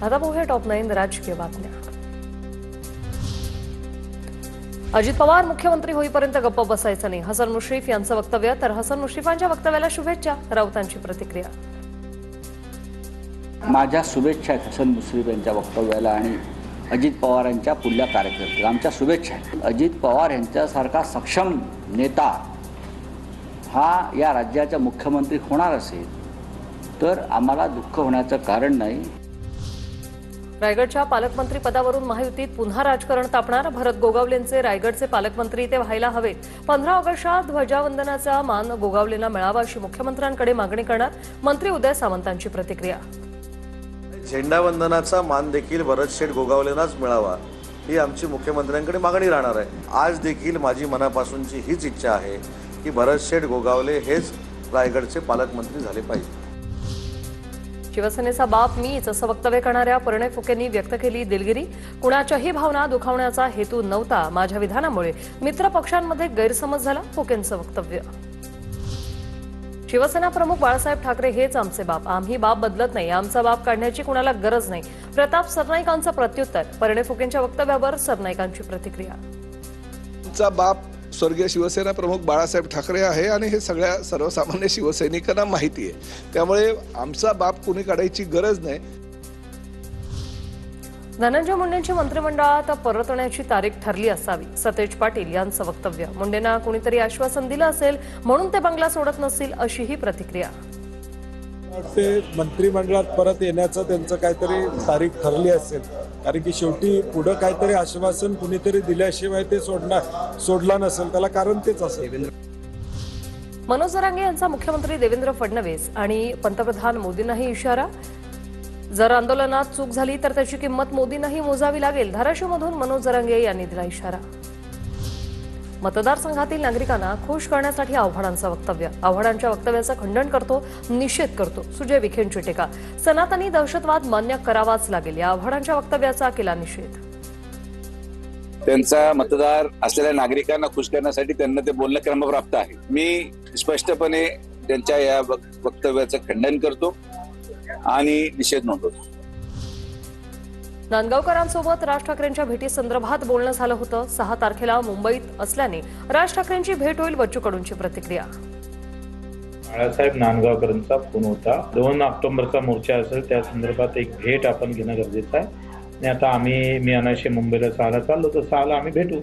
आता पाहूया टॉप 9 राजकीय बातम्या। अजित पवार मुख्यमंत्री होईपर्यंत गप्प बसायचं नाही, हसन मुश्रीफ यांचं वक्तव्य। तर हसन मुश्रीफांच्या वक्तव्याला शुभेच्छा, राऊतांची प्रतिक्रिया। माझ्या शुभेच्छा आहेत हसन मुश्रीफ यांच्या वक्तव्याला आणि अजित पवारांच्या पुढल्या कार्यकर्त्याला आमच्या शुभेच्छा आहेत। अजित पवार यांच्यासारखा सक्षम नेता हा या राज्याचा मुख्यमंत्री होणार असेल तर आम्हाला दुःख होण्याचं कारण नाही। रायगडच्या पालकमंत्री पदावरून महायुतीत पुन्हा राजकारण तापणार। भरत गोगावलेंचे रायगडचे पालकमंत्री ते व्हायला हवेत। 15 ऑगस्टच्या ध्वजावंदनाचा मान गोगावलेंना मिळावा अशी मुख्यमंत्र्यांकडे मागणी करणार मंत्री उदय सामंतांची प्रतिक्रिया। झेंडावंदनाचा मान देखील भरतशेठ गोगावलेंनाच मिळावा ही आमची मुख्यमंत्र्यांकडे मागणी राहणार आहे। आज देखील माझी मनापासूनची हीच इच्छा आहे की भरतशेठ गोगावले हेच रायगडचे पालकमंत्री झाले पाहिजे। शिवसेनेचा बाप मीच असं वक्तव्य करणाऱ्या परिणय फुकेंनी व्यक्त केली दिलगिरी। कुणाच्याही भावना दुखावण्याचा हेतू नव्हता, माझ्या विधानामुळे मित्र पक्षांमध्ये गैरसमज झाला, फुकेंचं वक्तव्य। शिवसेना प्रमुख बाळासाहेब ठाकरे हेच आमचे बाप, आम्ही बाप बदलत नाही, आमचा बाप काढण्याची कुणाला गरज नाही, प्रताप सरनाईकांचं प्रत्युत्तर। परिणय फुकेंच्या वक्तव्यावर सरनाईकांची प्रतिक्रिया। आमचा बाप स्वर्गीय शिवसेना प्रमुख बाळासाहेब ठाकरे आहे आणि हे सगळ्या सर्वसामान्य शिवसैनिकांना माहिती आहे, त्यामुळे आमचा बाप कुणी काढायची गरज नाही। धनंजय मुंडेंची मंत्रिमंडळात परतण्याची तारीख ठरली असावी, सतेज पाटील यांचं वक्तव्य। मुंडेंना कुणीतरी आश्वासन दिलं असेल म्हणून ते बंगला सोडत नसतील अशीही प्रतिक्रिया। ते मंत्रिमंडळात परत येण्याचं त्यांचं काहीतरी तारीख ठरली असेल, कारण की शेवटी पुढे काहीतरी आश्वासन कुणीतरी दिल्याशिवाय ते सोडला नसेल, त्याला कारण तेच असेल। मनोज जरांगे यांचा मुख्यमंत्री देवेंद्र फडणवीस आणि पंतप्रधान मोदींनाही इशारा। जर आंदोलनात चूक झाली तर त्याची किंमत मोदींनाही मोजावी लागेल, धाराशिवमधून मनोज जरांगे यांनी दिला इशारा। मतदारसंघातील नागरिकांना खुश करण्यासाठी आव्हाडांचं वक्तव्य। आव्हाडांच्या वक्तव्याचं खंडन करतो, निषेध करतो सुजय विखेंची टीका। सनातनी दहशतवाद मान्य करावाच लागेल, या आव्हाडांच्या वक्तव्याचा केला निषेध। त्यांचा मतदार असलेल्या नागरिकांना खुश करण्यासाठी त्यांना ते बोलणं क्रमप्राप्त आहे। मी स्पष्टपणे त्यांच्या या वक्तव्याचं खंडन करतो आणि निषेध नोंदवतो। नांदगावकरांसोबत राज ठाकरेंच्या भेटीसंदर्भात बोलणं झालं होतं। 6 तारखेला मुंबईत असल्याने राज ठाकरेंची भेट होईल, बच्चू कडूंची प्रतिक्रिया। बाळासाहेब नांदगावकरांचा फोन होता, 2 ऑक्टोबरचा मोर्चा असेल त्या संदर्भात एक भेट आपण घेणं गरजेचं आहे आणि आता मी अनाशी मुंबईला 6ला चाललो, तर 6ला आम्ही भेटू।